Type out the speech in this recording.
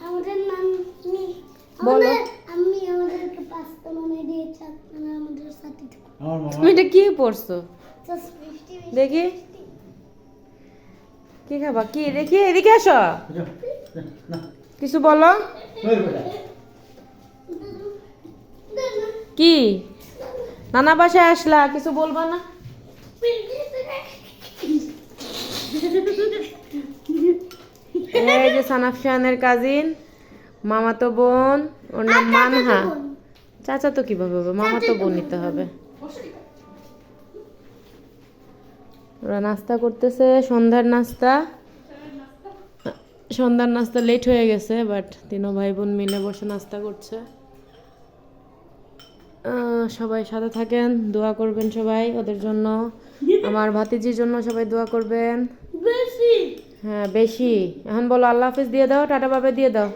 আমাদের নাম বলো আমি আমাদেরকে পাস্তা বানিয়ে দিয়েছি আপনারা আমাদের সাথে থাকুন। তুমি এটা কি পড়ছো Just মিষ্টি মিষ্টি দেখি কি খাবা কি দেখি এদিকে আসো কিছু বলো কি নানা বাসায় আসলা কিছু বলবা না এই যে সানাফশানের কাজিন মামাতো বোন ওর নাম মানহা চাচা তো কিভাবে হবে মামাতো বোন নিতে হবে ওরা নাস্তা করতেছে সন্ধ্যার নাস্তা লেট হয়ে গেছে বাট তিনো ভাই বোন মিলে বসে নাস্তা করছে সবাই সাথে থাকেন দোয়া করবেন সবাই ওদের জন্য আমার ভাতিজির জন্য সবাই দোয়া করবেন বেশি হ্যাঁ বেশি এখন বলো আল্লাহ হাফিজ দিয়ে দাও টাটা বাবে দিয়ে দাও